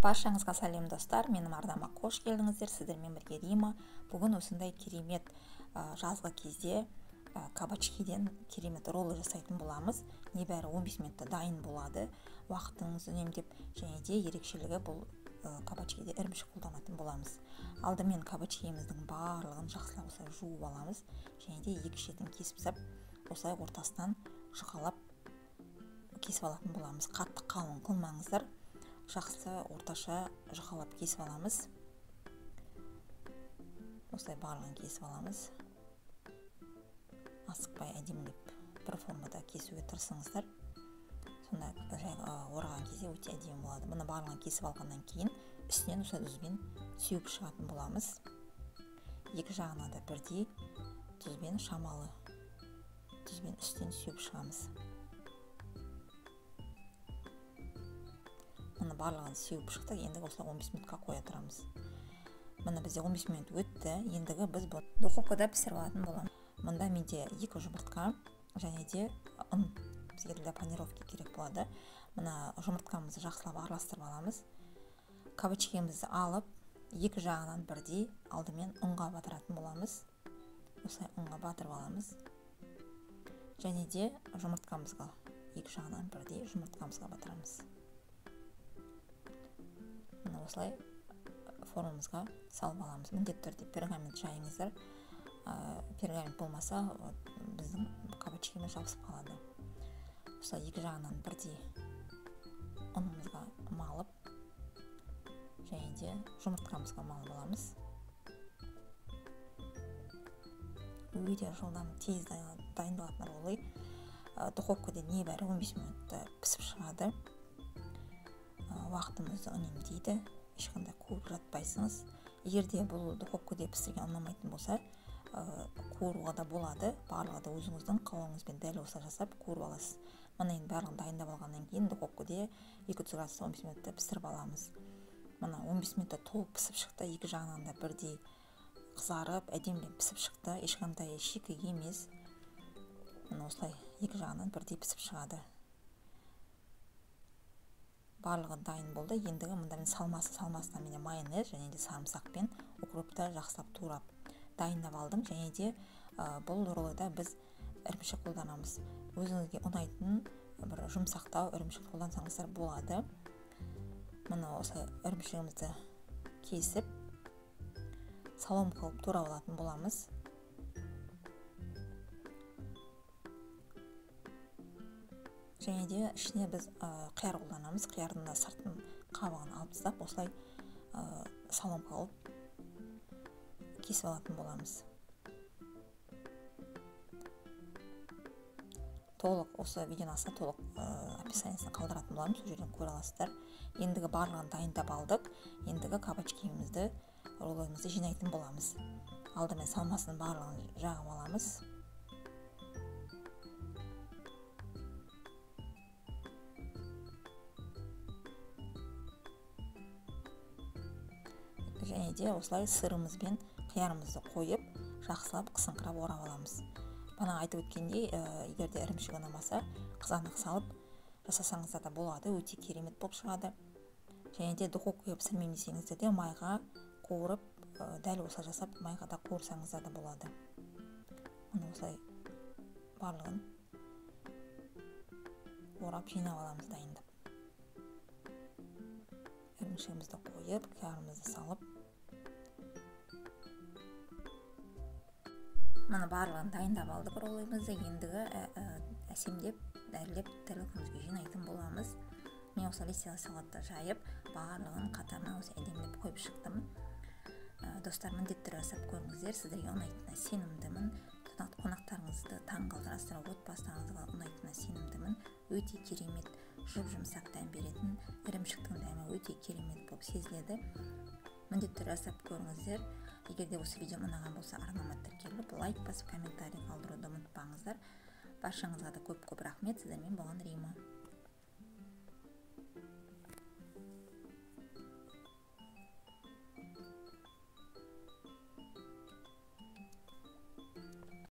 Баршаңызға сәлем достар, менің арнама қош келдіңіздер. Сіздермен бірге Рима. Бүгін осындай керемет жазғы кезде кабачкиден керемет роллы жасайтын боламыз. Небәрі 15 минутта дайын болады. Уақытыңызды үнемдеп, және де ерекшелігі бұл кабачкиде ірімшік қолданатын боламыз. Алдымен кабачкиіміздің барлығын жақсылап осылай жуып аламыз, және де екі шетін кесіп, осылай ортасынан жұқалап кесіп алатын боламыз. Қатты қалың қылмаңыздар. Жақсы орташа жұқалап кесіп аламыз. Осылай барлығын кесіп аламыз. Асықпай әдемілеп бір формада кесуге тырысыңыздар. Сонда ораған кезде өте әдемі болады. Бұны барлығын кесіп алғаннан кейін үстінен осылай тұзбен сеуіп шығатын боламыз. Екі жағына да бірдей тұзбен, шамалы тұзбен үстінен сеуіп шығамыз. Мұны барлығын сеуіп шықты. Ендігі осылай 15 минутқа қоя тұрамыз. Мұны бізде 15 минут өтті. Ендігі біз бұл духовкада пісіріп алатын боламыз. Мұнда менде 2 жұмыртқа және де ұн. Бізге для панировки керек болады. Мұна жұмыртқамызды жақсылап араластырып аламыз. Кабачкиімізді алып, екі жағынан бірдей алдымен ұнға батыратын боламыз. Осылай ұнға батырып аламыз. Және де жұмыртқамызға екі жағынан бірдей жұмыртқамызға батырамыз. Мұны осылай формамызға салып аламыз. Міндетті түрде пергамент жайыңыздар. Пергамент болмаса біздің кабачкиіміз жабысып қалады. Осылай екі жағынан бірдей ұнымызға малып, және де жұмыртқамызға малып аламыз. Өте жылдам тез дайындалатын роллы. Духовкада небәрі 15 минутта пісіп шығады. Уақытымызды үнемдейді. Ешқандай қуырып жатпайсыңыз. Егерде бұл духовкада пісірген ұнамайтын болса, қуыруға да болады. Барлығы да өзіңіздің қалауыңызбен дәл осылай жасап қуырып аласыз. Мұны енді барлығын дайындап алғаннан кейін духовкада 200 градуста 15 минутта пісіріп аламыз. Мұны 15 минутта толық пісіп шықты. Екі жағынан да бірдей қызарып, әдемілеп пісіп шықты. Ешқандай шикі емес. Мұны осылай екі жағынан бірдей пісіп шығады. Барлығы дайын болды. Ендігі мұнда мен салмасына менде майонез және де сарымсақпен укропты жақсылап турап дайындап алдым. Және де бұл роллыда біз ірімшік қолданамыз. Өзіңізге ұнайтын бір жұмсақтау ірімшік қолдансаңыздар болады. Мұны осы ірімшігімізді кесіп салом қылып турап алатын боламыз. Және де ішіне біз қияр қолданамыз. Қиярдың да сыртын қабығын алып тастап, осылай салом қылып кесіп алатын боламыз. Толық осы видеоны аса толық описаниесіне қалдыратын боламын, сол жерден көре аласыздар. Ендігі барлығын дайындап алдық. Ендігі кабачкиімізді, роллымызды жинайтын боламыз. Алдымен салмасының барлығын жағып аламыз. Және де осылай сырымызбен қиярымызды қойып, жақсылап қысыңқырап орап аламыз. Бана айтып өткендей, егерде ірімшік ұнамаса, қызанақ салып жасасаңыздар да болады, өте керемет болып шығады. Және де духовкаға пісірмеймін десеңіздер де майға қуырып, дәл осылай жасап, майға да қуырсаңыздар да болады. Мұны осылай барлығын орап жинап аламыз дайындап. Ірімшігімізді қойып, қиярымызды салып, мұны барлығын дайындап алдық роллымызды. Ендігі әсемдеп, дәрлеп тарелкамызға жинайтын боламыз. Мен осы листелі салатты жайып, барлығын қатарына осы әдемілеп қойып шықтым. Достар, міндетті жасап көріңіздер. Сіздерге ұнайтынына сенімдімін. Қонақтарыңызды таң қалдырасыздар, отбасыларыңызға ұнайтынына сенімдімін. Өте керемет, жұп-жұмсақ дәм беретін, ірімшіктің дәмі өте керемет болып сезіледі. Міндетті жасап көріңіздер. Егерде осы видео ұнаған болса, арнама тіркеліп, лайк басып, комментарий қалдыруды ұмытпаңыздар. Баршаңызға да көп-көп рахмет. Сіздермен болған Рима.